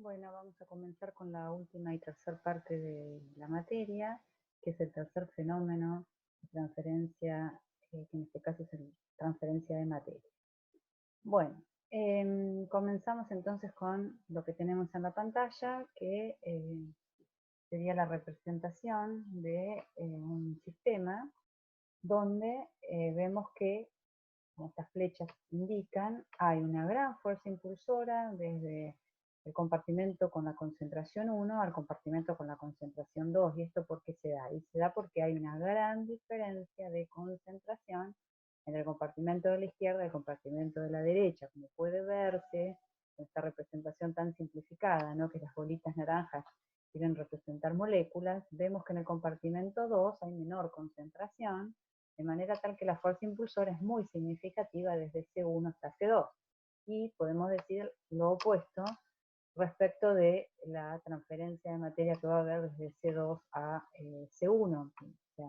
Bueno, vamos a comenzar con la última y tercera parte de la materia, que es el tercer fenómeno de transferencia, que en este caso es la transferencia de materia. Bueno, comenzamos entonces con lo que tenemos en la pantalla, que sería la representación de un sistema donde vemos que, como estas flechas indican, hay una gran fuerza impulsora desde el compartimento con la concentración 1 al compartimento con la concentración 2. ¿Y esto por qué se da? Y se da porque hay una gran diferencia de concentración entre el compartimento de la izquierda y el compartimento de la derecha, como puede verse en esta representación tan simplificada, ¿no? Que las bolitas naranjas quieren representar moléculas. Vemos que en el compartimento 2 hay menor concentración, de manera tal que la fuerza impulsora es muy significativa desde C1 hasta C2. Y podemos decir lo opuesto respecto de la transferencia de materia que va a haber desde C2 a C1. O sea,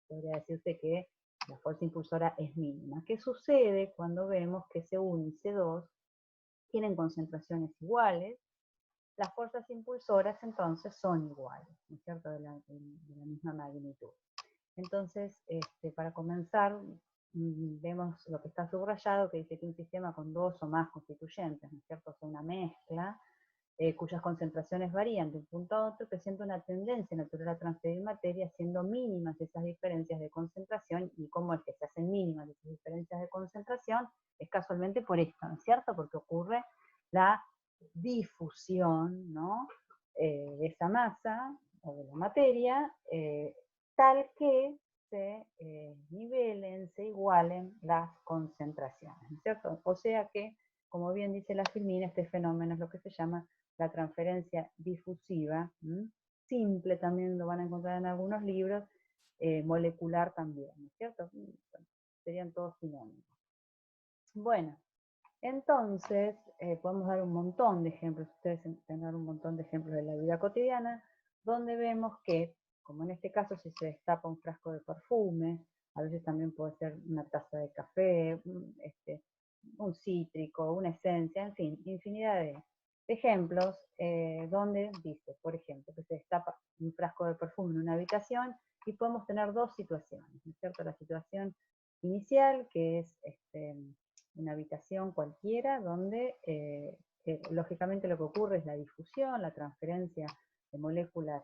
podría decirse que la fuerza impulsora es mínima. ¿Qué sucede cuando vemos que C1 y C2 tienen concentraciones iguales? Las fuerzas impulsoras entonces son iguales, ¿no es cierto?, de la misma magnitud. Entonces, para comenzar, vemos lo que está subrayado, que dice que un sistema con dos o más constituyentes, ¿no es cierto?, es una mezcla, cuyas concentraciones varían de un punto a otro, presenta una tendencia natural a transferir materia, siendo mínimas esas diferencias de concentración. Y cómo es que se hacen mínimas esas diferencias de concentración, es casualmente por esto, ¿no es cierto?, porque ocurre la difusión, ¿no?, de esa masa o de la materia, tal que se nivelen, se igualen las concentraciones, ¿no es cierto? O sea que, como bien dice la Filmina, este fenómeno es lo que se llama la transferencia difusiva, simple también lo van a encontrar en algunos libros, molecular también, ¿no es cierto? Bueno, serían todos sinónimos. Bueno, entonces podemos dar un montón de ejemplos, ustedes tendrán un montón de ejemplos de la vida cotidiana, donde vemos que, como en este caso, si se destapa un frasco de perfume, a veces también puede ser una taza de café, un cítrico, una esencia, en fin, infinidad de ejemplos donde dice, por ejemplo, que se destapa un frasco de perfume en una habitación y podemos tener dos situaciones, ¿no es cierto? La situación inicial, que es una habitación cualquiera, donde lógicamente lo que ocurre es la difusión, la transferencia de moléculas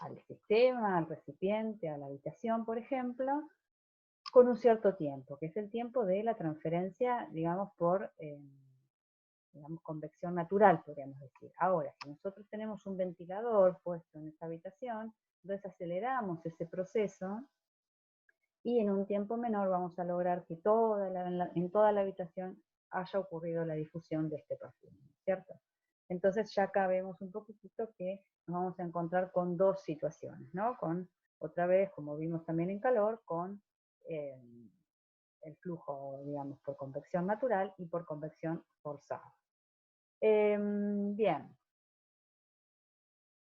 al sistema, al recipiente, a la habitación, por ejemplo, con un cierto tiempo, que es el tiempo de la transferencia, digamos, por convección natural, podríamos decir. Ahora, si nosotros tenemos un ventilador puesto en esa habitación, entonces aceleramos ese proceso y en un tiempo menor vamos a lograr que en toda la habitación haya ocurrido la difusión de este perfume, ¿cierto? Entonces ya acá vemos un poquitito que nos vamos a encontrar con dos situaciones, ¿no? Con, otra vez, como vimos también en calor, con el flujo, digamos, por convección natural y por convección forzada. Bien,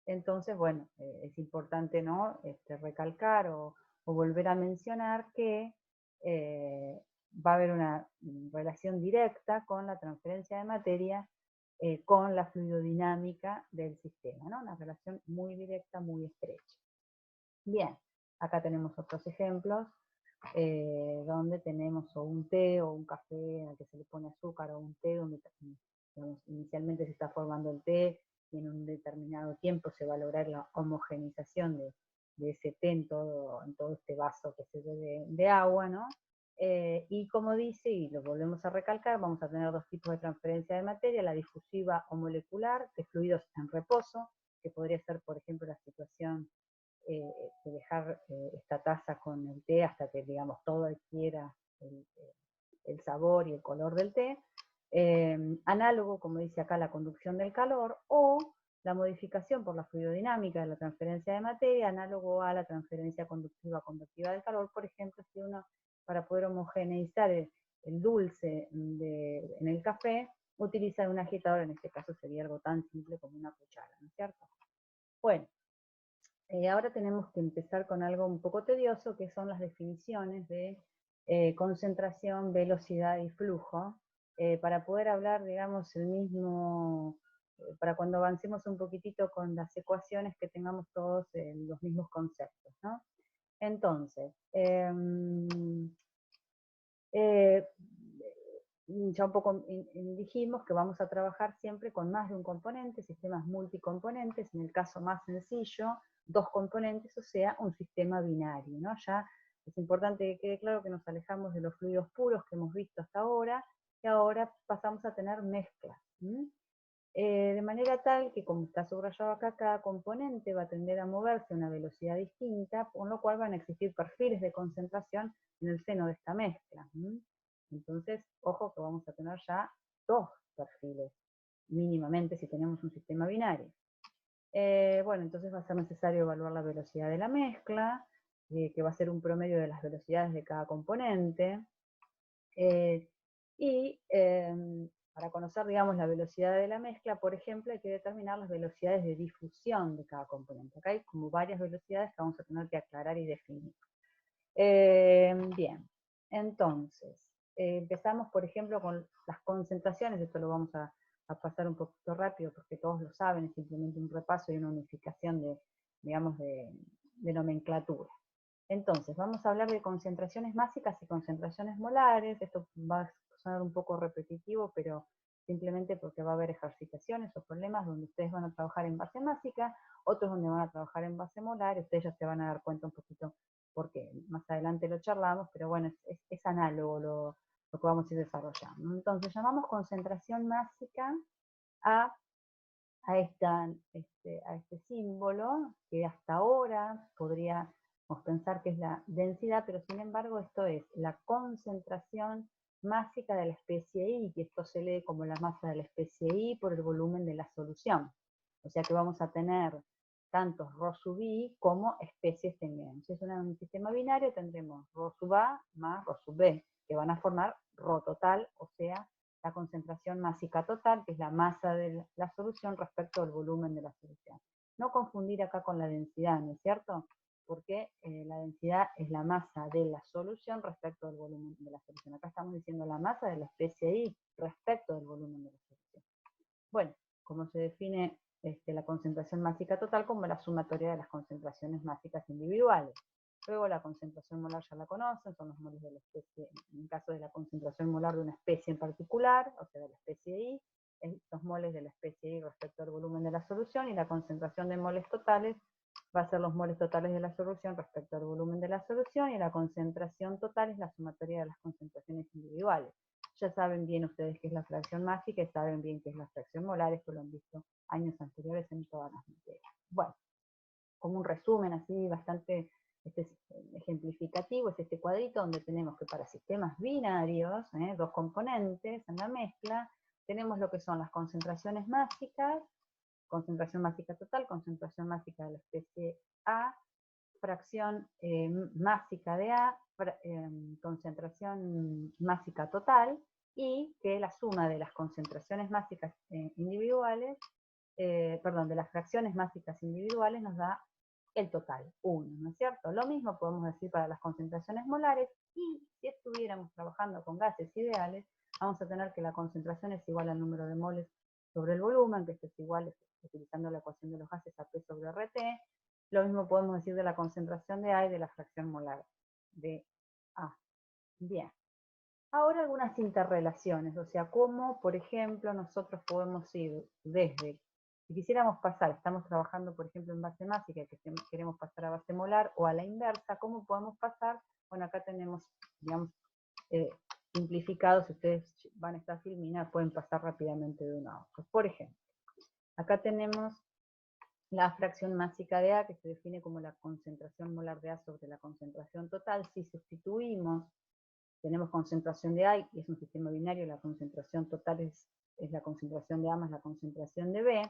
entonces, bueno, es importante, ¿no?, recalcar o volver a mencionar que va a haber una relación directa con la transferencia de materia con la fluidodinámica del sistema, ¿no? Una relación muy directa, muy estrecha. Bien, acá tenemos otros ejemplos donde tenemos o un té o un café al que se le pone azúcar, o un té donde, digamos, inicialmente se está formando el té y en un determinado tiempo se va a lograr la homogenización de ese té en todo este vaso que se ve de agua, ¿no? Y como dice, y lo volvemos a recalcar, vamos a tener dos tipos de transferencia de materia: la difusiva o molecular, de fluidos en reposo, que podría ser, por ejemplo, la situación de dejar esta taza con el té hasta que, digamos, todo adquiera el sabor y el color del té. Análogo, como dice acá, la conducción del calor, o la modificación por la fluidodinámica de la transferencia de materia, análogo a la transferencia conductiva-convectiva del calor. Por ejemplo, si uno, para poder homogeneizar el dulce en el café, utiliza un agitador, en este caso sería algo tan simple como una cuchara, ¿no es cierto? Bueno, ahora tenemos que empezar con algo un poco tedioso, que son las definiciones de concentración, velocidad y flujo, para poder hablar, digamos, el mismo para cuando avancemos un poquitito con las ecuaciones que tengamos todos los mismos conceptos, ¿no? Entonces, ya un poco dijimos que vamos a trabajar siempre con más de un componente, sistemas multicomponentes, en el caso más sencillo, dos componentes, o sea, un sistema binario, ¿no? Ya es importante que quede claro que nos alejamos de los fluidos puros que hemos visto hasta ahora, y ahora pasamos a tener mezclas. De manera tal que, como está subrayado acá, cada componente va a tender a moverse a una velocidad distinta, con lo cual van a existir perfiles de concentración en el seno de esta mezcla. Entonces, ojo que vamos a tener ya dos perfiles, mínimamente, si tenemos un sistema binario. Bueno, entonces va a ser necesario evaluar la velocidad de la mezcla, que va a ser un promedio de las velocidades de cada componente. Y para conocer, digamos, la velocidad de la mezcla, por ejemplo, hay que determinar las velocidades de difusión de cada componente. Acá hay como varias velocidades que vamos a tener que aclarar y definir. Bien, entonces, empezamos, por ejemplo, con las concentraciones. Esto lo vamos a pasar un poquito rápido porque todos lo saben, es simplemente un repaso y una unificación de, digamos, de nomenclatura. Entonces, vamos a hablar de concentraciones máxicas y concentraciones molares. Esto va a sonar un poco repetitivo, pero simplemente porque va a haber ejercitaciones o problemas donde ustedes van a trabajar en base másica, otros donde van a trabajar en base molar, y ustedes ya se van a dar cuenta un poquito porque más adelante lo charlamos, pero bueno, es análogo lo que vamos a ir desarrollando. Entonces, llamamos concentración másica a este símbolo, que hasta ahora podríamos pensar que es la densidad, pero sin embargo esto es la concentración másica de la especie I, que esto se lee como la masa de la especie I por el volumen de la solución. O sea que vamos a tener tanto ρ sub I como especies tengamos. Si es un sistema binario, tendremos ρ sub A más ρ sub B, que van a formar ρ total, o sea, la concentración másica total, que es la masa de la solución respecto al volumen de la solución. No confundir acá con la densidad, ¿no es cierto? Porque la densidad es la masa de la solución respecto al volumen de la solución. Acá estamos diciendo la masa de la especie I respecto del volumen de la solución. Bueno, como se define la concentración másica total como la sumatoria de las concentraciones másicas individuales. Luego la concentración molar ya la conocen, son los moles de la especie, en el caso de la concentración molar de una especie en particular, o sea, de la especie I, los moles de la especie I respecto al volumen de la solución, y la concentración de moles totales va a ser los moles totales de la solución respecto al volumen de la solución, y la concentración total es la sumatoria de las concentraciones individuales. Ya saben bien ustedes qué es la fracción másica y saben bien qué es la fracción molar, esto lo han visto años anteriores en todas las materias. Bueno, como un resumen así bastante ejemplificativo, es este cuadrito donde tenemos que para sistemas binarios, dos componentes en la mezcla, tenemos lo que son las concentraciones másicas, concentración másica total, concentración másica de la especie A, fracción másica de A, concentración másica total, y que la suma de las concentraciones másicas individuales, perdón, de las fracciones másicas individuales nos da el total, 1, ¿no es cierto? Lo mismo podemos decir para las concentraciones molares, y si estuviéramos trabajando con gases ideales, vamos a tener que la concentración es igual al número de moles sobre el volumen, que esto es igual, utilizando la ecuación de los gases, a P sobre RT. Lo mismo podemos decir de la concentración de A y de la fracción molar de A. Bien. Ahora algunas interrelaciones, o sea, cómo, por ejemplo, nosotros podemos ir desde, si quisiéramos pasar, estamos trabajando, por ejemplo, en base másica, que queremos pasar a base molar, o a la inversa, ¿cómo podemos pasar? Bueno, acá tenemos, digamos, simplificado, si ustedes van a estar filmina, pueden pasar rápidamente de uno a otro. Por ejemplo, acá tenemos la fracción másica de A, que se define como la concentración molar de A sobre la concentración total. Si sustituimos, tenemos concentración de A y es un sistema binario, la concentración total es la concentración de A más la concentración de B.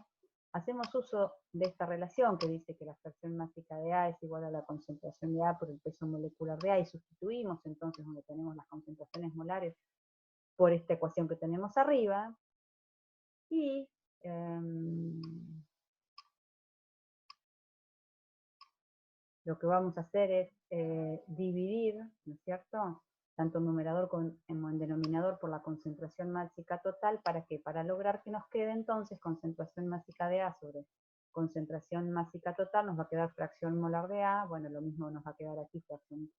Hacemos uso de esta relación que dice que la fracción másica de A es igual a la concentración de A por el peso molecular de A, y sustituimos entonces donde tenemos las concentraciones molares por esta ecuación que tenemos arriba, y lo que vamos a hacer es dividir, ¿no es cierto?, tanto en numerador como en denominador, por la concentración másica total. ¿Para qué? Para lograr que nos quede entonces concentración másica de A sobre concentración másica total, nos va a quedar fracción molar de A, bueno, lo mismo nos va a quedar aquí, fracción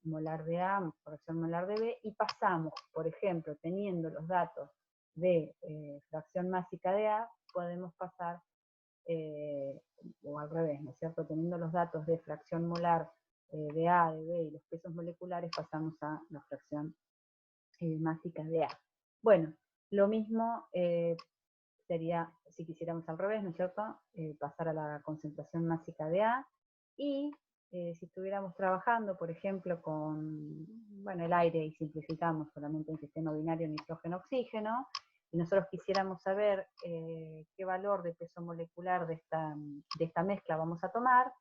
molar de A, fracción molar de B, y pasamos, por ejemplo, teniendo los datos de fracción másica de A, podemos pasar, o al revés, ¿no es cierto? Teniendo los datos de fracción molar de A, de B y los pesos moleculares, pasamos a la fracción másica de A. Bueno, lo mismo sería, si quisiéramos al revés, ¿no es cierto? Pasar a la concentración másica de A, y si estuviéramos trabajando, por ejemplo, con, bueno, el aire, y simplificamos solamente un sistema binario nitrógeno-oxígeno, y nosotros quisiéramos saber qué valor de peso molecular de esta mezcla vamos a tomar,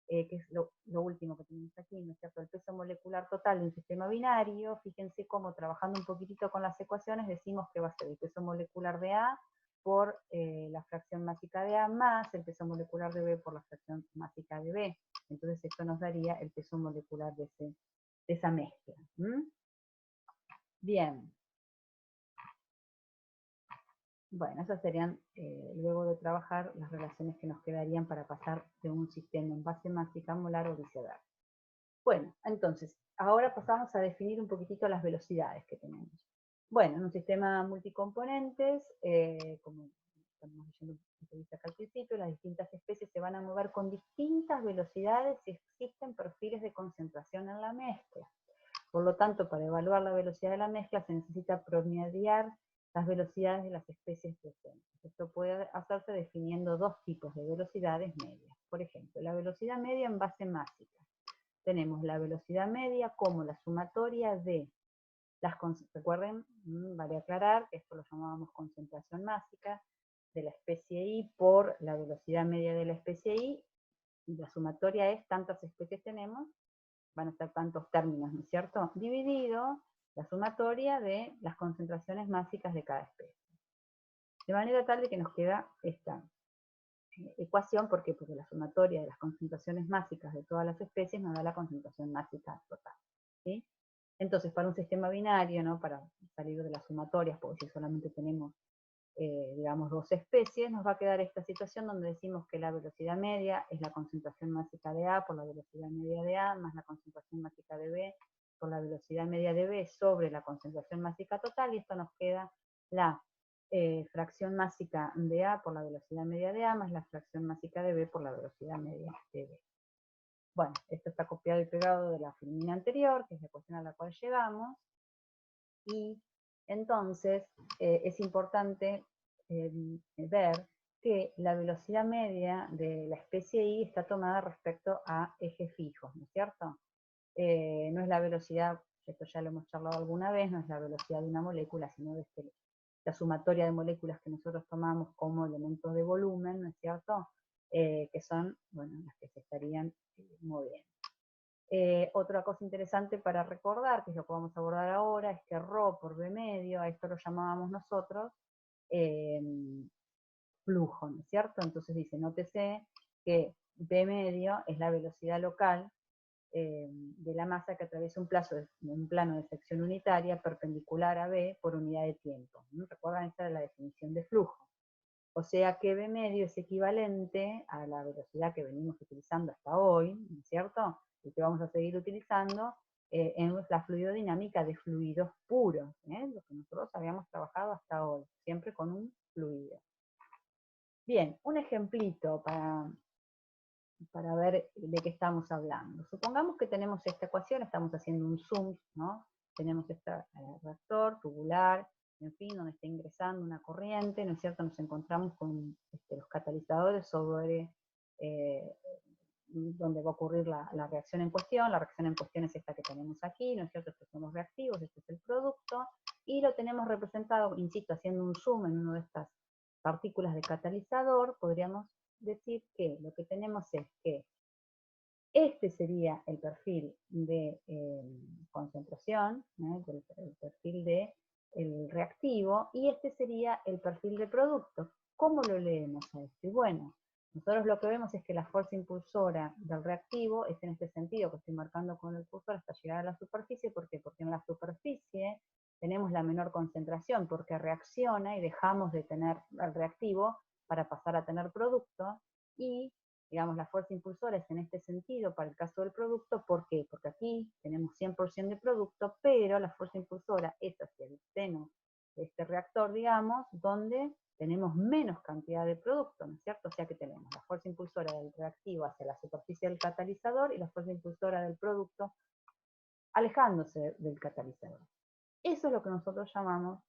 que es lo último que tenemos aquí, ¿no es cierto? El peso molecular total de un sistema binario. Fíjense cómo, trabajando un poquitito con las ecuaciones, decimos que va a ser el peso molecular de A por la fracción másica de A más el peso molecular de B por la fracción másica de B. Entonces esto nos daría el peso molecular de esa mezcla. Bien. Bueno, esas serían, luego de trabajar, las relaciones que nos quedarían para pasar de un sistema en base másica molar o viceversa. Bueno, entonces, ahora pasamos a definir un poquitito las velocidades que tenemos. Bueno, en un sistema multicomponentes, como estamos leyendo acá al principio, las distintas especies se van a mover con distintas velocidades si existen perfiles de concentración en la mezcla. Por lo tanto, para evaluar la velocidad de la mezcla se necesita promediar las velocidades de las especies presentes. Esto puede hacerse definiendo dos tipos de velocidades medias. Por ejemplo, la velocidad media en base másica. Tenemos la velocidad media como la sumatoria de las, recuerden, vale aclarar que esto lo llamábamos concentración másica de la especie I por la velocidad media de la especie I, y la sumatoria es tantas especies tenemos, van a ser tantos términos, ¿no es cierto? Dividido la sumatoria de las concentraciones másicas de cada especie. De manera tal de que nos queda esta ecuación. ¿Por qué? Porque la sumatoria de las concentraciones másicas de todas las especies nos da la concentración másica total. ¿Sí? Entonces, para un sistema binario, ¿no? Para salir de las sumatorias, porque si solamente tenemos, digamos, dos especies, nos va a quedar esta situación donde decimos que la velocidad media es la concentración másica de A por la velocidad media de A, más la concentración másica de B por la velocidad media de B sobre la concentración másica total, y esto nos queda la fracción másica de A por la velocidad media de A, más la fracción másica de B por la velocidad media de B. Bueno, esto está copiado y pegado de la filmina anterior, que es la ecuación a la cual llegamos, y entonces es importante ver que la velocidad media de la especie I está tomada respecto a ejes fijos, ¿no es cierto? No es la velocidad, esto ya lo hemos charlado alguna vez, no es la velocidad de una molécula, sino de la sumatoria de moléculas que nosotros tomamos como elementos de volumen, ¿no es cierto? Que son, bueno, las que se estarían moviendo. Otra cosa interesante para recordar, que es lo que vamos a abordar ahora, es que ρ por B medio, a esto lo llamábamos nosotros flujo, ¿no es cierto? Entonces dice, nótese que B medio es la velocidad local de la masa que atraviesa un plano de sección unitaria perpendicular a B por unidad de tiempo. ¿No? Recuerdan, esta es la definición de flujo. O sea que B medio es equivalente a la velocidad que venimos utilizando hasta hoy, ¿no es cierto? Y que vamos a seguir utilizando en la fluidodinámica de fluidos puros, lo que nosotros habíamos trabajado hasta hoy, siempre con un fluido. Bien, un ejemplito para ver de qué estamos hablando. Supongamos que tenemos esta ecuación, estamos haciendo un zoom, ¿no? Tenemos este reactor tubular, en fin, donde está ingresando una corriente, ¿no es cierto? Nos encontramos con los catalizadores sobre donde va a ocurrir la reacción en cuestión. La reacción en cuestión es esta que tenemos aquí, ¿no es cierto? Estos son los reactivos, este es el producto, y lo tenemos representado, insisto, haciendo un zoom en una de estas partículas de catalizador. Podríamos decir que lo que tenemos es que este sería el perfil de concentración, el perfil del reactivo, y este sería el perfil de producto. ¿Cómo lo leemos a este? Bueno, Nosotros lo que vemos es que la fuerza impulsora del reactivo es en este sentido que estoy marcando con el cursor hasta llegar a la superficie. ¿Por qué? Porque en la superficie tenemos la menor concentración, porque reacciona y dejamos de tener el reactivo para pasar a tener producto, y digamos la fuerza impulsora es en este sentido para el caso del producto. ¿Por qué? Porque aquí tenemos 100% de producto, pero la fuerza impulsora es hacia el seno de este reactor, digamos, donde tenemos menos cantidad de producto, ¿no es cierto? O sea que tenemos la fuerza impulsora del reactivo hacia la superficie del catalizador y la fuerza impulsora del producto alejándose del catalizador. Eso es lo que nosotros llamamos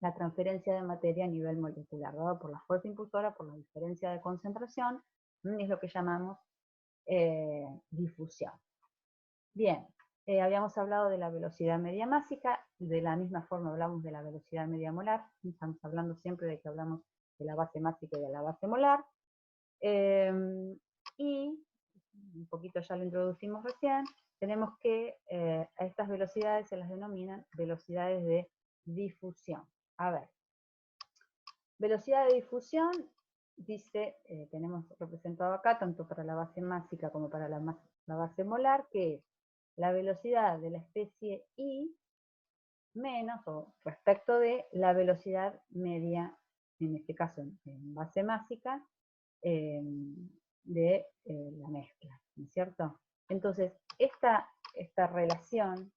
la transferencia de materia a nivel molecular, dado por la fuerza impulsora, por la diferencia de concentración, es lo que llamamos difusión. Bien, habíamos hablado de la velocidad media másica, de la misma forma hablamos de la velocidad media molar, estamos hablando siempre de que hablamos de la base másica y de la base molar, y un poquito ya lo introducimos recién, tenemos que a estas velocidades se las denominan velocidades de difusión. A ver, velocidad de difusión, dice, tenemos representado acá, tanto para la base másica como para la base molar, que es la velocidad de la especie I menos, o respecto de la velocidad media, en este caso en base másica, de la mezcla, ¿no es cierto? Entonces, esta relación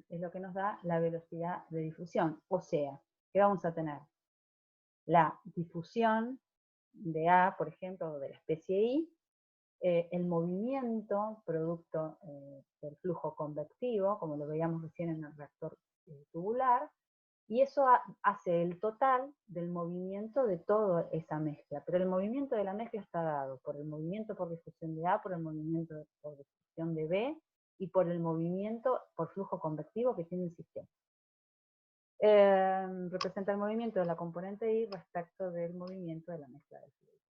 es lo que nos da la velocidad de difusión, o sea, que vamos a tener la difusión de A, por ejemplo, de la especie I, el movimiento producto del flujo convectivo, como lo veíamos recién en el reactor tubular, y eso hace el total del movimiento de toda esa mezcla. Pero el movimiento de la mezcla está dado por el movimiento por difusión de A, por el movimiento por difusión de B, y por el movimiento por flujo convectivo que tiene el sistema. Representa el movimiento de la componente I respecto del movimiento de la mezcla del fluido.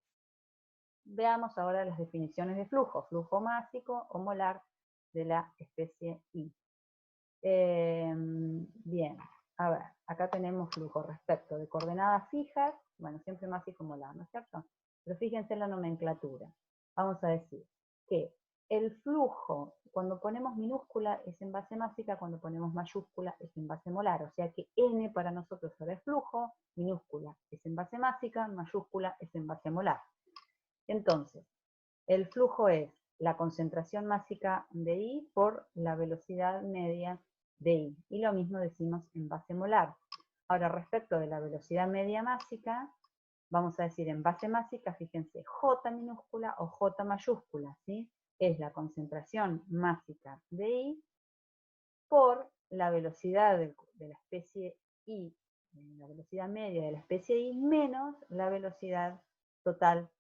Veamos ahora las definiciones de flujo, flujo másico o molar de la especie I. Bien, a ver, acá tenemos flujo respecto de coordenadas fijas, bueno, siempre másico molar, ¿no es cierto? Pero fíjense en la nomenclatura. Vamos a decir que el flujo, cuando ponemos minúscula, es en base másica, cuando ponemos mayúscula, es en base molar. O sea que N para nosotros ahora es flujo, minúscula es en base másica, mayúscula es en base molar. Entonces, el flujo es la concentración másica de I por la velocidad media de I. Y lo mismo decimos en base molar. Ahora, respecto de la velocidad media másica, vamos a decir en base másica, fíjense, J minúscula o J mayúscula, ¿sí? Es la concentración másica de I por la velocidad de la especie I, la velocidad media de la especie I, menos la velocidad total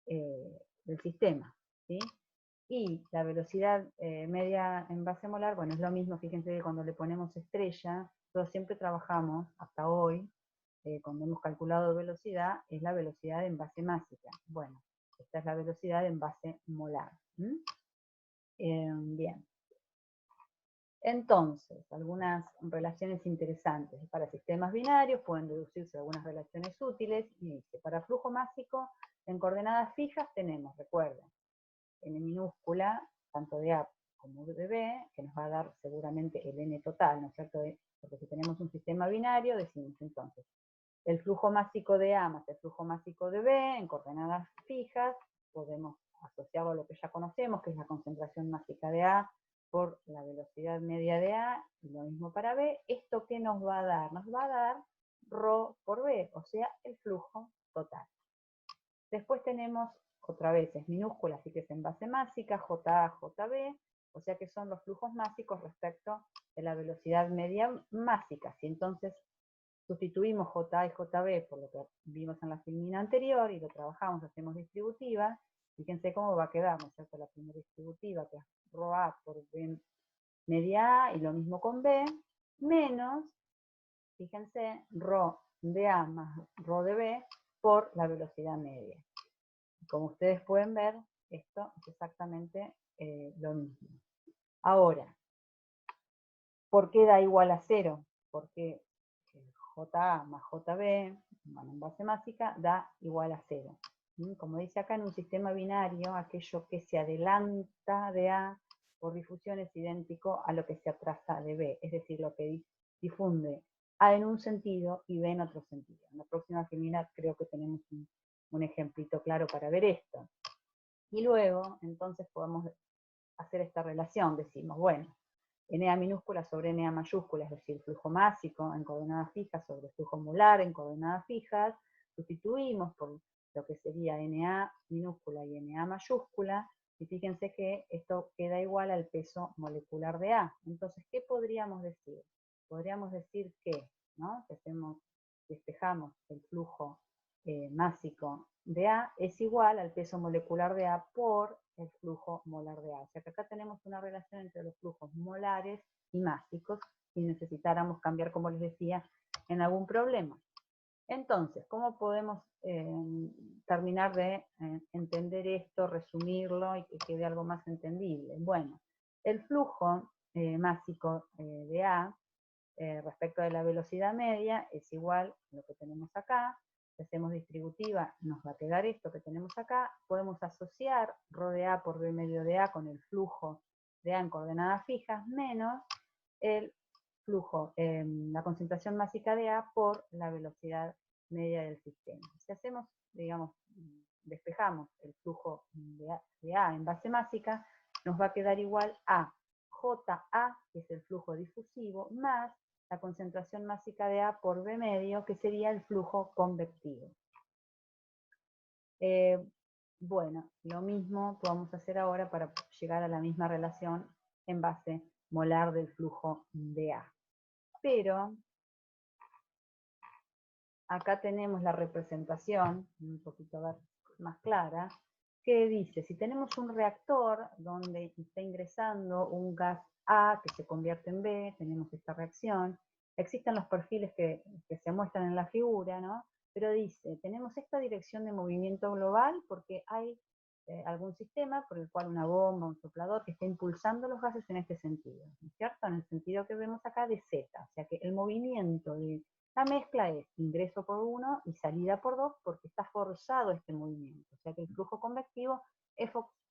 del sistema, ¿sí? Y la velocidad media en base molar, bueno, es lo mismo, fíjense que cuando le ponemos estrella, nosotros siempre trabajamos, hasta hoy, cuando hemos calculado velocidad, es la velocidad en base másica. Bueno, esta es la velocidad en base molar. Bien. Entonces, algunas relaciones interesantes. Para sistemas binarios pueden deducirse algunas relaciones útiles. Y dice, para flujo másico, en coordenadas fijas tenemos, recuerden, n minúscula, tanto de A como de B, que nos va a dar seguramente el n total, ¿no es cierto? Porque si tenemos un sistema binario, decimos entonces, el flujo másico de A más el flujo másico de B, en coordenadas fijas, podemos asociarlo a lo que ya conocemos, que es la concentración másica de A por la velocidad media de A, y lo mismo para B. ¿Esto qué nos va a dar? Nos va a dar ρ por B, o sea, el flujo total. Después tenemos, otra vez, es minúscula, así que es en base másica, JA, JB, o sea que son los flujos másicos respecto de la velocidad media másica. Si entonces sustituimos JA y JB por lo que vimos en la filmina anterior y lo trabajamos, hacemos distributiva, fíjense cómo va a quedar, ¿no es cierto? La primera distributiva, que es ρA por B media A, y lo mismo con B, menos, fíjense, ρ de A más ρ de B por la velocidad media. Como ustedes pueden ver, esto es exactamente lo mismo. Ahora, ¿por qué da igual a 0? Porque JA más JB, bueno, en base másica, da igual a 0. Como dice acá, en un sistema binario, aquello que se adelanta de A por difusión es idéntico a lo que se atrasa de B, es decir, lo que difunde A en un sentido y B en otro sentido. En la próxima filmina creo que tenemos un ejemplito claro para ver esto. Y luego, entonces, podemos hacer esta relación. Decimos, bueno, NA minúscula sobre NA mayúscula, es decir, flujo másico en coordenadas fijas sobre flujo molar en coordenadas fijas, sustituimos por lo que sería NA minúscula y NA mayúscula, y fíjense que esto queda igual al peso molecular de A. Entonces, ¿qué podríamos decir? Podríamos decir que, ¿no? Si despejamos el flujo másico de A es igual al peso molecular de A por el flujo molar de A. O sea que acá tenemos una relación entre los flujos molares y másicos si necesitáramos cambiar, como les decía, en algún problema. Entonces, ¿cómo podemos terminar de entender esto, resumirlo y que quede algo más entendible? Bueno, el flujo másico de A respecto de la velocidad media es igual a lo que tenemos acá. Si hacemos distributiva nos va a quedar esto que tenemos acá. Podemos asociar ρ de A por B medio de A con el flujo de A en coordenadas fijas menos el flujo, la concentración másica de A por la velocidad media del sistema. Si hacemos, digamos, despejamos el flujo de A en base másica, nos va a quedar igual a JA, que es el flujo difusivo, más la concentración másica de A por B medio, que sería el flujo convectivo. Bueno, lo mismo vamos a hacer ahora para llegar a la misma relación en base molar del flujo de A. Pero acá tenemos la representación, un poquito más clara, que dice, si tenemos un reactor donde está ingresando un gas A que se convierte en B, tenemos esta reacción, existen los perfiles que se muestran en la figura, ¿no? Pero dice, tenemos esta dirección de movimiento global porque hay algún sistema por el cual una bomba, un soplador, que está impulsando los gases en este sentido, ¿no es cierto? En el sentido que vemos acá de Z, o sea que el movimiento de la mezcla es ingreso por 1 y salida por 2 porque está forzado este movimiento, o sea que el flujo convectivo es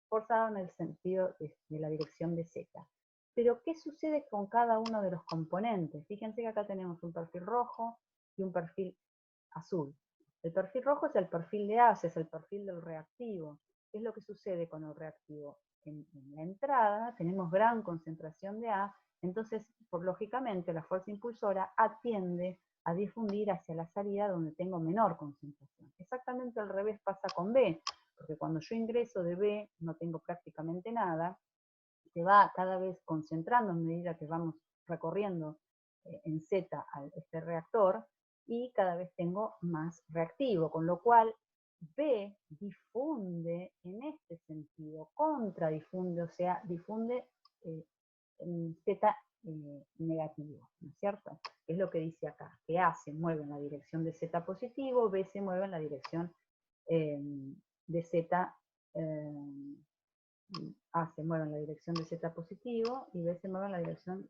forzado en el sentido de la dirección de Z. Pero, ¿qué sucede con cada uno de los componentes? Fíjense que acá tenemos un perfil rojo y un perfil azul. El perfil rojo es el perfil de A, es el perfil del reactivo. ¿Qué es lo que sucede con el reactivo? En la entrada tenemos gran concentración de A, entonces, lógicamente, la fuerza impulsora atiende a difundir hacia la salida donde tengo menor concentración. Exactamente al revés pasa con B, porque cuando yo ingreso de B no tengo prácticamente nada, se va cada vez concentrando en medida que vamos recorriendo en Z a este reactor y cada vez tengo más reactivo, con lo cual B difunde en este sentido, contradifunde, o sea, difunde en Z negativo, ¿no es cierto? Es lo que dice acá, que A se mueve en la dirección de Z positivo, B se mueve en la dirección de Z A se mueve en la dirección de Z positivo y B se mueve en la dirección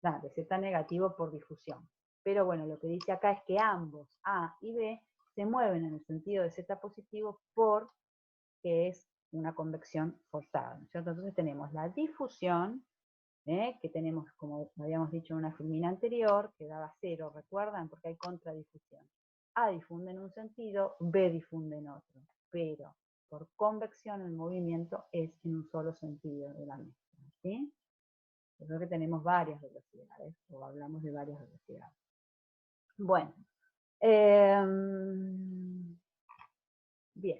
de Z negativo por difusión. Pero bueno, lo que dice acá es que ambos, A y B, se mueven en el sentido de Z positivo porque es una convección forzada, ¿no es cierto? Entonces tenemos la difusión, que tenemos, como habíamos dicho en una filmina anterior, que daba 0, ¿recuerdan? Porque hay contradifusión. A difunde en un sentido, B difunde en otro, pero por convección el movimiento es en un solo sentido de la mezcla, ¿sí? Yo creo que tenemos varias velocidades, o hablamos de varias velocidades. Bueno, bien.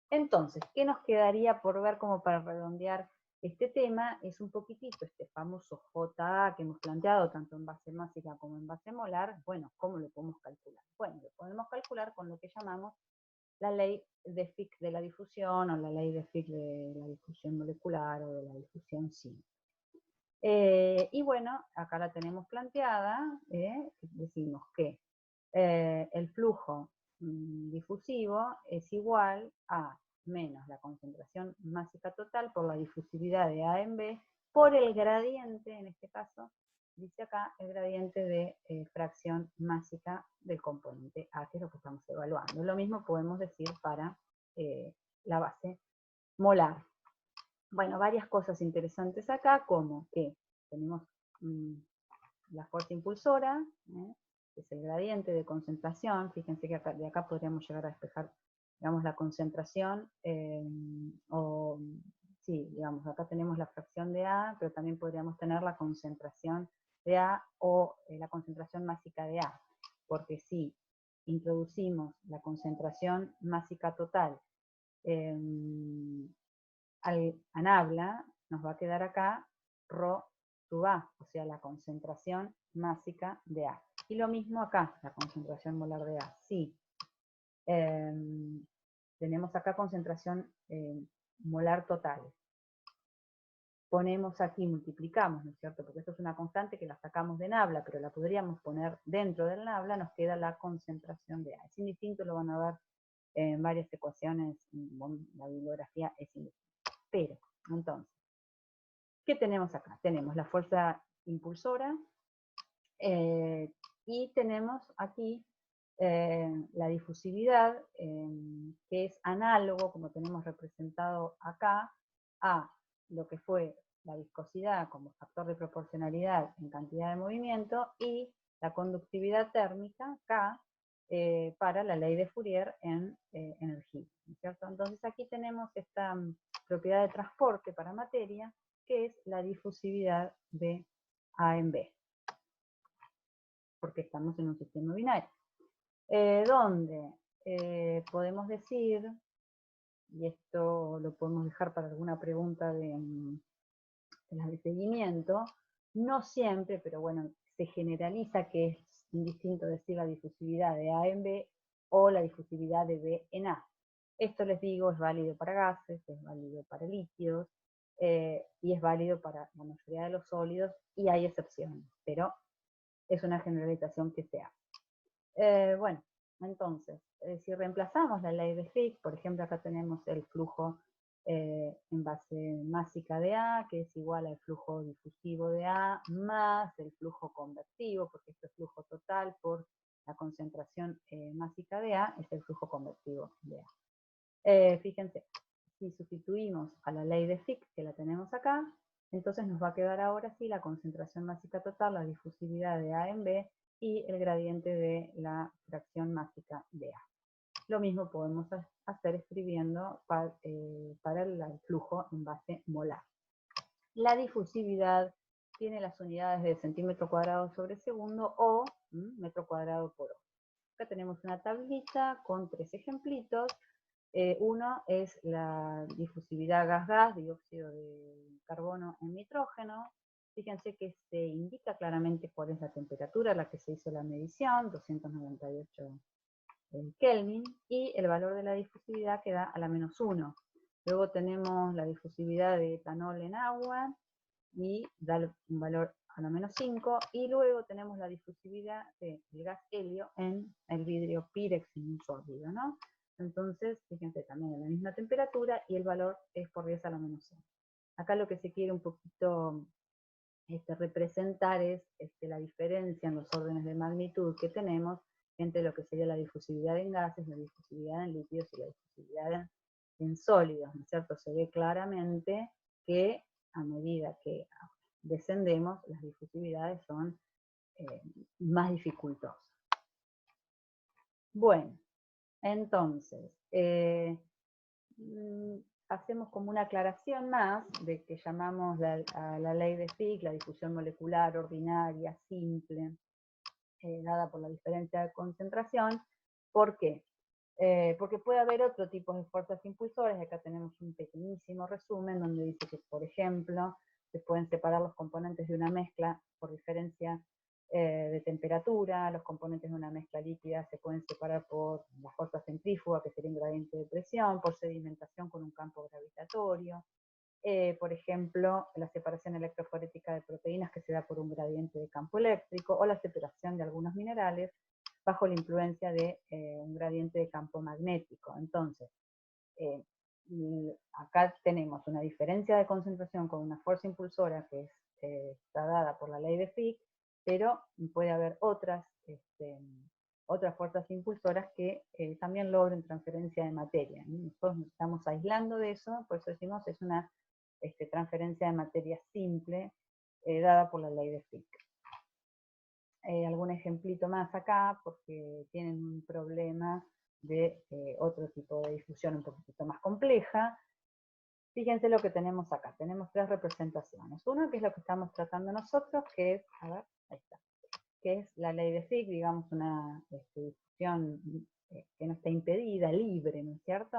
Entonces, ¿qué nos quedaría por ver como para redondear este tema? Es un poquitito este famoso JA que hemos planteado tanto en base másica como en base molar. Bueno, ¿cómo lo podemos calcular? Bueno, lo podemos calcular con lo que llamamos la ley de Fick de la difusión o la ley de Fick de la difusión molecular o de la difusión simple. Y bueno, acá la tenemos planteada, decimos que el flujo difusivo es igual a menos la concentración másica total por la difusividad de A en B por el gradiente, en este caso, dice acá, el gradiente de fracción másica del componente A, que es lo que estamos evaluando. Lo mismo podemos decir para la base molar. Bueno, varias cosas interesantes acá, como que tenemos la fuerza impulsora, que es el gradiente de concentración. Fíjense que de acá podríamos llegar a despejar, digamos, la concentración, sí, digamos, acá tenemos la fracción de A, pero también podríamos tener la concentración de A o la concentración másica de A, porque si introducimos la concentración másica total al anabla, nos va a quedar acá Rho sub A, o sea, la concentración másica de A. Y lo mismo acá, la concentración molar de A. Sí, tenemos acá concentración molar total. Ponemos aquí, multiplicamos, ¿no es cierto? Porque esto es una constante que la sacamos de nabla, pero la podríamos poner dentro del nabla, nos queda la concentración de A. Es indistinto, lo van a ver en varias ecuaciones, la bibliografía es indistinta. Pero, entonces, ¿qué tenemos acá? Tenemos la fuerza impulsora y tenemos aquí la difusividad, que es análogo, como tenemos representado acá, a lo que fue la viscosidad como factor de proporcionalidad en cantidad de movimiento y la conductividad térmica, K, para la ley de Fourier en energía, ¿cierto? Entonces aquí tenemos esta propiedad de transporte para materia, que es la difusividad de A en B, porque estamos en un sistema binario. Donde podemos decir, y esto lo podemos dejar para alguna pregunta de las de seguimiento, no siempre, pero bueno, se generaliza que es indistinto decir la difusividad de A en B o la difusividad de B en A. Esto les digo, es válido para gases, es válido para líquidos, y es válido para la mayoría de los sólidos, y hay excepciones, pero es una generalización que se hace. Bueno, entonces, si reemplazamos la ley de Fick, por ejemplo, acá tenemos el flujo en base másica de A, que es igual al flujo difusivo de A, más el flujo convectivo, porque este flujo total por la concentración másica de A es el flujo convectivo de A. Fíjense, si sustituimos a la ley de Fick, que la tenemos acá, entonces nos va a quedar ahora sí la concentración másica total, la difusividad de A en B, y el gradiente de la fracción másica de A. Lo mismo podemos hacer escribiendo para el flujo en base molar. La difusividad tiene las unidades de centímetro cuadrado sobre segundo o metro cuadrado por hora. Acá tenemos una tablita con 3 ejemplitos. Uno es la difusividad gas-gas, dióxido de carbono en nitrógeno. Fíjense que se indica claramente cuál es la temperatura a la que se hizo la medición, 298 Kelvin, y el valor de la difusividad que da a la -1. Luego tenemos la difusividad de etanol en agua, y da un valor a la -5, y luego tenemos la difusividad del gas helio en el vidrio Pirex en un sólido, ¿no? Entonces, fíjense, también en la misma temperatura, y el valor es por 10 a la -1. Acá lo que se quiere un poquito representar es la diferencia en los órdenes de magnitud que tenemos entre lo que sería la difusividad en gases, la difusividad en líquidos y la difusividad en sólidos, ¿no es cierto? Se ve claramente que a medida que descendemos, las difusividades son más dificultosas. Bueno, entonces, hacemos como una aclaración más de que llamamos a la ley de Fick la difusión molecular ordinaria, simple, dada por la diferencia de concentración. ¿Por qué? Porque puede haber otro tipo de fuerzas impulsoras, y acá tenemos un pequeñísimo resumen donde dice que, por ejemplo, se pueden separar los componentes de una mezcla por diferencia de temperatura. Los componentes de una mezcla líquida se pueden separar por la fuerza centrífuga, que sería un gradiente de presión, por sedimentación con un campo gravitatorio. Por ejemplo, la separación electroforética de proteínas, que se da por un gradiente de campo eléctrico, o la separación de algunos minerales bajo la influencia de un gradiente de campo magnético. Entonces, acá tenemos una diferencia de concentración con una fuerza impulsora que está dada por la ley de Fick, pero puede haber otras otras fuerzas impulsoras que también logren transferencia de materia. Nosotros nos estamos aislando de eso, por eso decimos es una transferencia de materia simple dada por la ley de Fick. Algún ejemplito más acá, porque tienen un problema de otro tipo de difusión un poquito más compleja. Fíjense lo que tenemos acá. Tenemos tres representaciones. Una que es lo que estamos tratando nosotros, que es, a ver, ahí está, que es la ley de Fick, digamos, una difusión que no está impedida, libre, ¿no es cierto?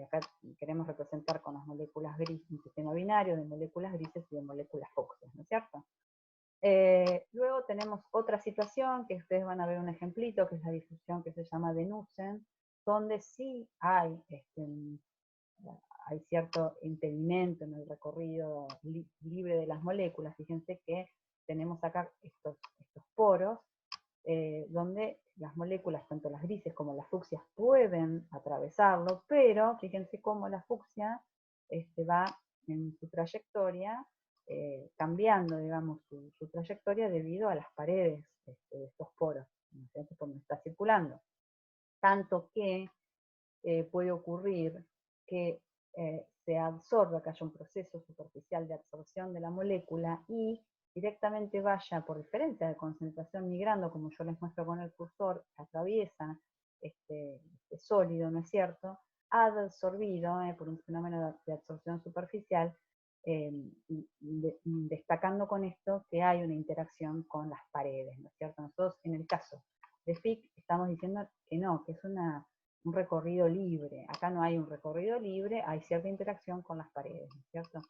Acá queremos representar con las moléculas grises, un sistema binario de moléculas grises y de moléculas óxidas, ¿no es cierto? Luego tenemos otra situación, que ustedes van a ver un ejemplito, que es la difusión que se llama de Nussen, donde sí hay cierto impedimento en el recorrido libre de las moléculas. Fíjense que tenemos acá estos poros, donde las moléculas, tanto las grises como las fucsias, pueden atravesarlo, pero fíjense cómo la fucsia va en su trayectoria, cambiando, digamos, su trayectoria debido a las paredes de estos poros, fíjense cómo está circulando. Tanto que puede ocurrir que se absorba, que haya un proceso superficial de absorción de la molécula y directamente vaya, por diferencia de concentración migrando, como yo les muestro con el cursor, atraviesa este sólido, ¿no es cierto?, absorbido por un fenómeno de absorción superficial, destacando con esto que hay una interacción con las paredes, ¿no es cierto? Nosotros en el caso de Fick estamos diciendo que no, que es un recorrido libre. Acá no hay un recorrido libre, hay cierta interacción con las paredes, ¿no es cierto?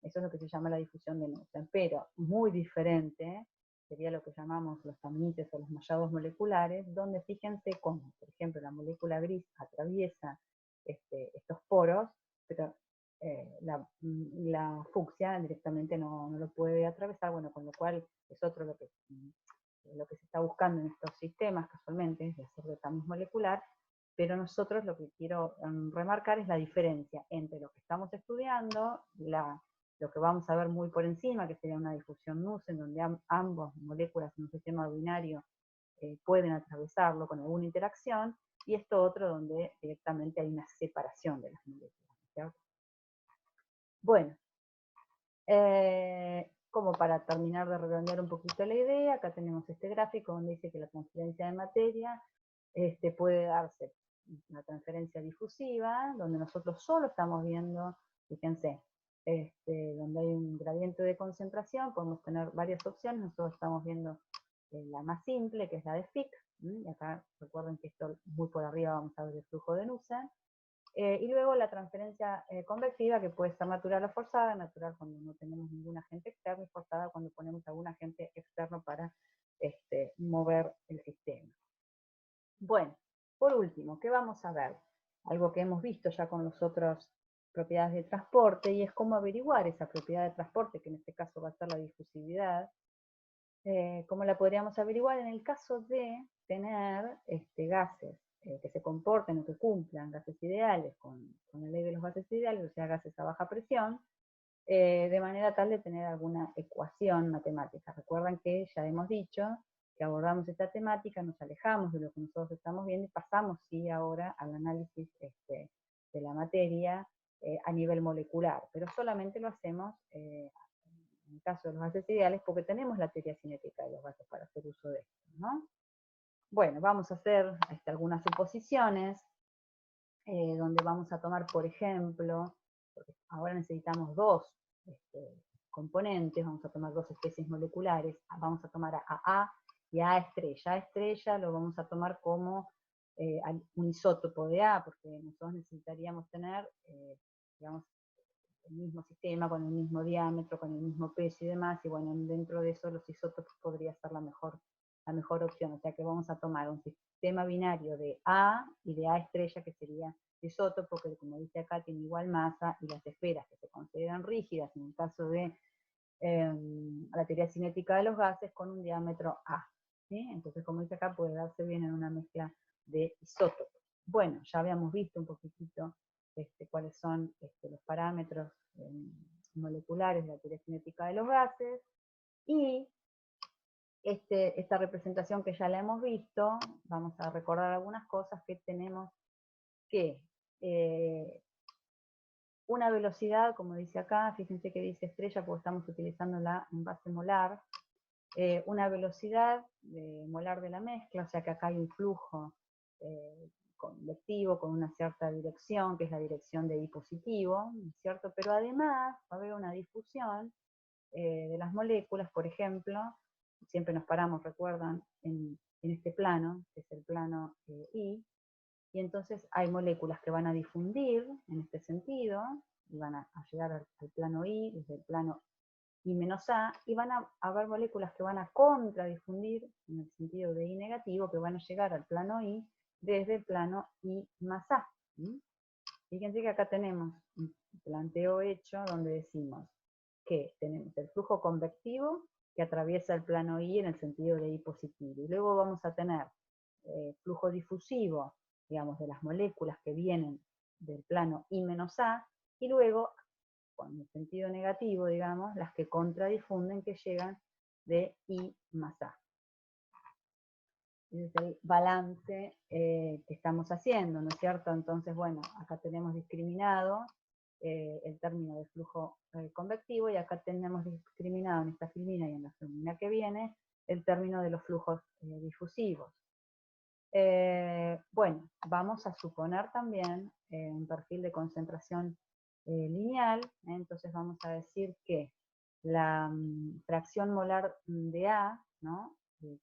Eso es lo que se llama la difusión de Nussen, pero muy diferente sería lo que llamamos los tamites o los mallados moleculares, donde fíjense cómo, por ejemplo, la molécula gris atraviesa estos poros, pero la fucsia directamente no lo puede atravesar, bueno, con lo cual es otro lo que se está buscando en estos sistemas, casualmente, es hacer de tamiz molecular, pero nosotros lo que quiero remarcar es la diferencia entre lo que estamos estudiando, lo que vamos a ver muy por encima, que sería una difusión Nussen, donde ambas moléculas en un sistema binario pueden atravesarlo con alguna interacción, y esto otro donde directamente hay una separación de las moléculas, ¿cierto? Bueno, como para terminar de redondear un poquito la idea, acá tenemos este gráfico donde dice que la transferencia de materia puede darse una transferencia difusiva, donde nosotros solo estamos viendo, fíjense, donde hay un gradiente de concentración, podemos tener varias opciones, nosotros estamos viendo la más simple, que es la de Fick, y acá recuerden que esto muy por arriba vamos a ver el flujo de Nussen, y luego la transferencia convectiva, que puede ser natural o forzada, natural cuando no tenemos ningún agente externo, y forzada cuando ponemos algún agente externo para mover el sistema. Bueno, por último, ¿qué vamos a ver? Algo que hemos visto ya con las otras propiedades de transporte, y es cómo averiguar esa propiedad de transporte, que en este caso va a ser la difusividad. ¿Cómo la podríamos averiguar? En el caso de tener gases que se comporten o que cumplan gases ideales con la ley de los gases ideales, o sea, gases a baja presión, de manera tal de tener alguna ecuación matemática. Recuerdan que ya hemos dicho que abordamos esta temática, nos alejamos de lo que nosotros estamos viendo y pasamos, sí, ahora al análisis de la materia a nivel molecular, pero solamente lo hacemos en el caso de los gases ideales porque tenemos la teoría cinética de los gases para hacer uso de esto, ¿no? Bueno, vamos a hacer algunas suposiciones, donde vamos a tomar, por ejemplo, porque ahora necesitamos dos componentes, vamos a tomar dos especies moleculares, vamos a tomar a A y a estrella. A estrella lo vamos a tomar como un isótopo de A, porque nosotros necesitaríamos tener, digamos, el mismo sistema, con el mismo diámetro, con el mismo peso y demás, y bueno, dentro de eso los isótopos podría ser la mejor opción, o sea que vamos a tomar un sistema binario de A y de A estrella, que sería isótopo, que como dice acá tiene igual masa, y las esferas que se consideran rígidas en el caso de la teoría cinética de los gases, con un diámetro A, ¿sí? Entonces, como dice acá, puede darse bien en una mezcla de isótopos. Bueno, ya habíamos visto un poquitito cuáles son los parámetros moleculares de la teoría cinética de los gases, y esta representación que ya la hemos visto, vamos a recordar algunas cosas que tenemos que una velocidad, como dice acá, fíjense que dice estrella porque estamos utilizando la envase molar, una velocidad molar de la mezcla, o sea que acá hay un flujo convectivo con una cierta dirección, que es la dirección de I positivo, ¿cierto? Pero además va a haber una difusión de las moléculas, por ejemplo, siempre nos paramos, recuerdan, en este plano, que es el plano I, y entonces hay moléculas que van a difundir en este sentido, y van a llegar al plano I, desde el plano I menos A, y van a haber moléculas que van a contradifundir, en el sentido de I negativo, que van a llegar al plano I desde el plano I más A. Fíjense que acá tenemos un planteo hecho donde decimos que tenemos el flujo convectivo que atraviesa el plano I en el sentido de I positivo. Y luego vamos a tener flujo difusivo, digamos, de las moléculas que vienen del plano I menos A, y luego, con el sentido negativo, digamos, las que contradifunden que llegan de I más A. Ese es el balance que estamos haciendo, ¿no es cierto? Entonces, bueno, acá tenemos discriminado el término de flujo convectivo, y acá tenemos discriminado en esta filmina y en la filmina que viene el término de los flujos difusivos. Bueno, vamos a suponer también un perfil de concentración lineal, entonces vamos a decir que la fracción molar de A, ¿no? que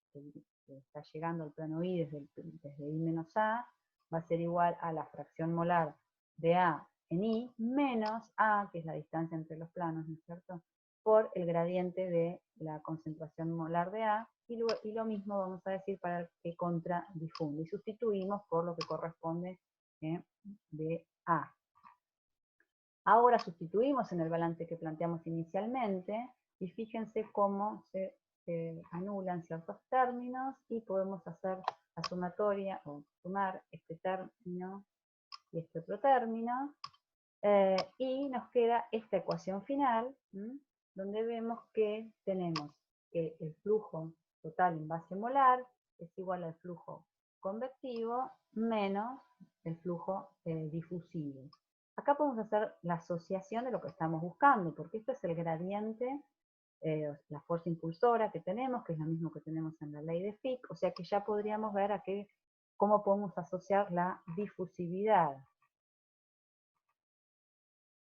está llegando al plano I desde I menos A, va a ser igual a la fracción molar de A en I menos A, que es la distancia entre los planos, ¿no es cierto?, por el gradiente de la concentración molar de A, y lo mismo vamos a decir para el que contradifunde, y sustituimos por lo que corresponde de A. Ahora sustituimos en el balance que planteamos inicialmente, y fíjense cómo se anulan ciertos términos, y podemos hacer la sumatoria, o sumar este término y este otro término, y nos queda esta ecuación final, donde vemos que tenemos que el flujo total en base molar es igual al flujo convectivo menos el flujo difusivo. Acá podemos hacer la asociación de lo que estamos buscando, porque esto es el gradiente, la fuerza impulsora que tenemos, que es lo mismo que tenemos en la ley de Fick, o sea que ya podríamos ver cómo podemos asociar la difusividad.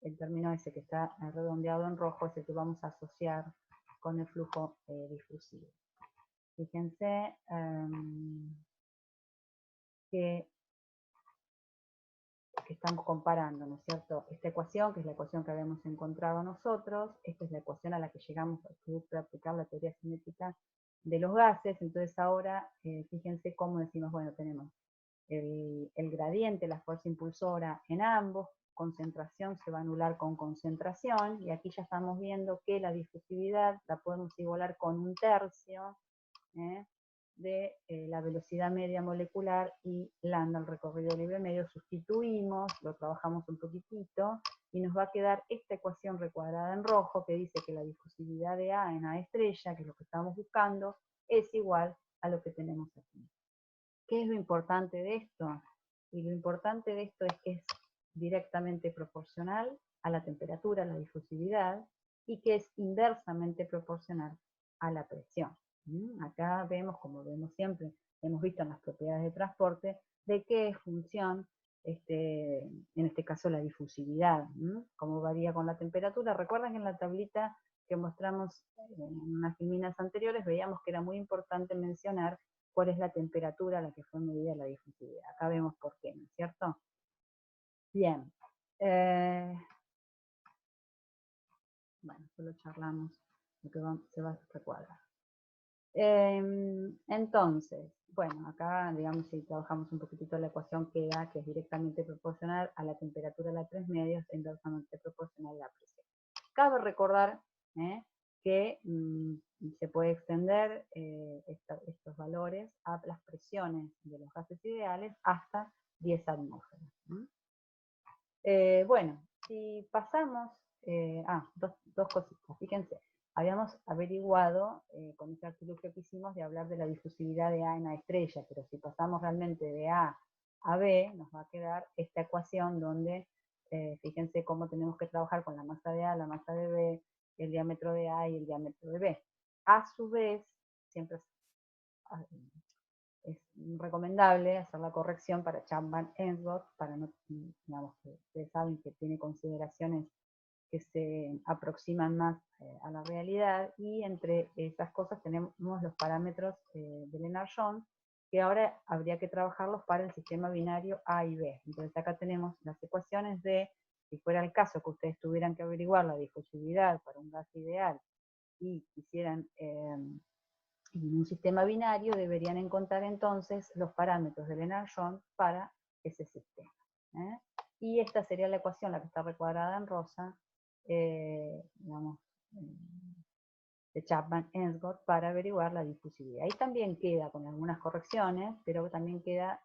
El término ese que está redondeado en rojo es el que vamos a asociar con el flujo difusivo. Fíjense que estamos comparando, ¿no es cierto?, esta ecuación, que es la ecuación que habíamos encontrado nosotros, esta es la ecuación a la que llegamos al producto de aplicar la teoría cinética de los gases. Entonces ahora, fíjense cómo decimos, bueno, tenemos el gradiente, la fuerza impulsora en ambos, concentración se va a anular con concentración, y aquí ya estamos viendo que la difusividad la podemos igualar con 1/3 de la velocidad media molecular y lambda, el recorrido libre medio. Sustituimos, lo trabajamos un poquitito, y nos va a quedar esta ecuación recuadrada en rojo que dice que la difusividad de A en A estrella, que es lo que estamos buscando, es igual a lo que tenemos aquí. ¿Qué es lo importante de esto? Y lo importante de esto es que es directamente proporcional a la temperatura, a la difusividad, y que es inversamente proporcional a la presión. Acá vemos, como vemos siempre, hemos visto en las propiedades de transporte, de qué es función, en este caso, la difusividad, cómo varía con la temperatura. Recuerden que en la tablita que mostramos en unas filminas anteriores veíamos que era muy importante mencionar cuál es la temperatura a la que fue medida la difusividad. Acá vemos por qué, ¿no es cierto? Bien. Bueno, solo charlamos lo que se va a recuadrar. Entonces, bueno, acá, digamos, si trabajamos un poquitito la ecuación que da, que es directamente proporcional a la temperatura de la 3 medios e inversamente proporcional a la presión. Cabe recordar que se puede extender estos valores a las presiones de los gases ideales hasta 10 atmósferas. Bueno, si pasamos, dos cositas, fíjense. habíamos averiguado con este artilugio que hicimos de hablar de la difusividad de A en A estrella, pero si pasamos realmente de A a B, nos va a quedar esta ecuación donde, fíjense cómo tenemos que trabajar con la masa de A, la masa de B, el diámetro de A y el diámetro de B. A su vez, siempre es recomendable hacer la corrección para Chapman-Ensgod, para no, digamos, que ustedes saben que tiene consideraciones que se aproximan más a la realidad, y entre esas cosas tenemos los parámetros de Lennard-Jones, que ahora habría que trabajarlos para el sistema binario A y B. Entonces acá tenemos las ecuaciones de, si fuera el caso que ustedes tuvieran que averiguar la difusividad para un gas ideal y quisieran en un sistema binario, deberían encontrar entonces los parámetros de Lennard-Jones para ese sistema. Y esta sería la ecuación, la que está recuadrada en rosa, digamos, de Chapman-Ensgod, para averiguar la difusividad. Ahí también queda con algunas correcciones, pero también queda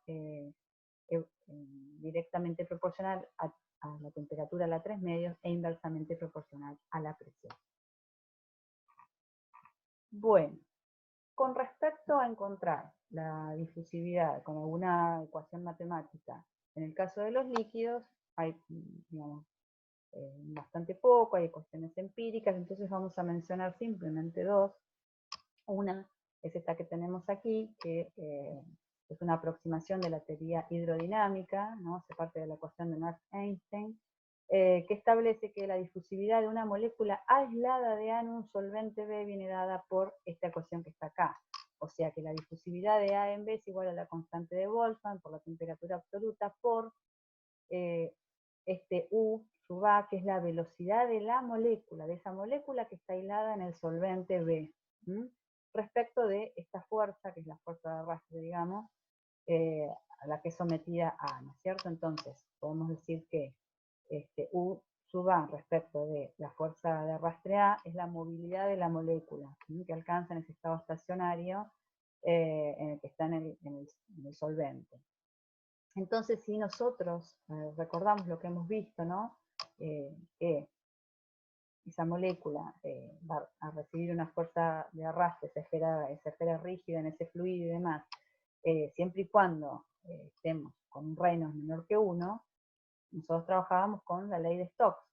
directamente proporcional a la temperatura a la 3 medios e inversamente proporcional a la presión. Bueno, con respecto a encontrar la difusividad con alguna ecuación matemática, en el caso de los líquidos hay, digamos, bastante poco, hay cuestiones empíricas, entonces vamos a mencionar simplemente dos. Una es esta que tenemos aquí, que es una aproximación de la teoría hidrodinámica, ¿no? Hace parte de la ecuación de Nash-Einstein, que establece que la difusividad de una molécula aislada de A en un solvente B viene dada por esta ecuación que está acá. O sea que la difusividad de A en B es igual a la constante de Boltzmann por la temperatura absoluta por este U sub A, que es la velocidad de la molécula, de esa molécula que está aislada en el solvente B. Respecto de esta fuerza, que es la fuerza de arrastre, digamos, a la que es sometida A, ¿no es cierto? Entonces, podemos decir que U sub A respecto de la fuerza de arrastre A es la movilidad de la molécula, que alcanza en ese estado estacionario en el que está en el solvente. Entonces, si nosotros recordamos lo que hemos visto, ¿no? Que esa molécula va a recibir una fuerza de arrastre, esa esfera rígida en ese fluido y demás, siempre y cuando estemos con un Reynolds menor que 1, nosotros trabajábamos con la ley de Stokes.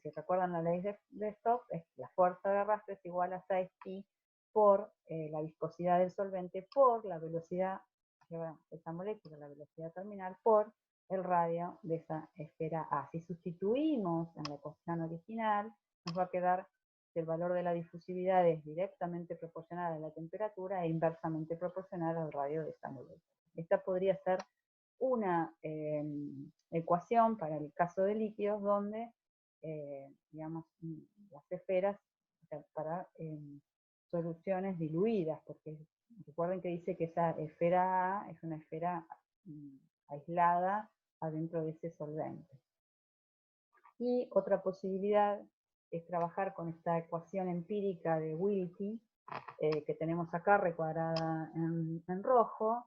Si recuerdan la ley de Stokes, es la fuerza de arrastre es igual a 6pi por la viscosidad del solvente por la velocidad de esa molécula, la velocidad terminal, por el radio de esa esfera A. Si sustituimos en la ecuación original, nos va a quedar que el valor de la difusividad es directamente proporcional a la temperatura e inversamente proporcional al radio de esta molécula. Esta podría ser una ecuación para el caso de líquidos donde, digamos, las esferas, o sea, para soluciones diluidas, porque recuerden que dice que esa esfera A es una esfera aislada adentro de ese solvente. Y otra posibilidad es trabajar con esta ecuación empírica de Wilkie, que tenemos acá recuadrada en rojo,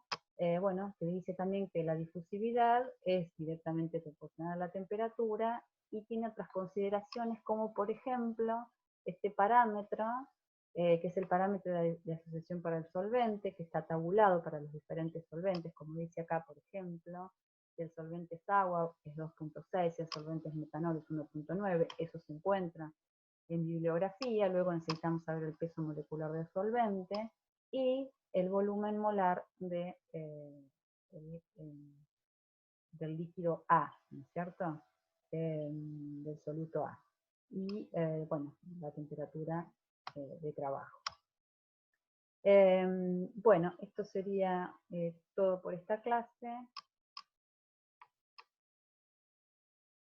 bueno, que dice también que la difusividad es directamente proporcional a la temperatura y tiene otras consideraciones, como por ejemplo este parámetro, que es el parámetro de asociación para el solvente, que está tabulado para los diferentes solventes, como dice acá, por ejemplo, si el solvente es agua es 2.6, si el solvente es metanol es 1.9, eso se encuentra en bibliografía. Luego necesitamos saber el peso molecular del solvente y el volumen molar del líquido A, ¿no es cierto? Del soluto A. Y, bueno, la temperatura de trabajo. Bueno, esto sería todo por esta clase.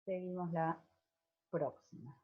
Seguimos la próxima.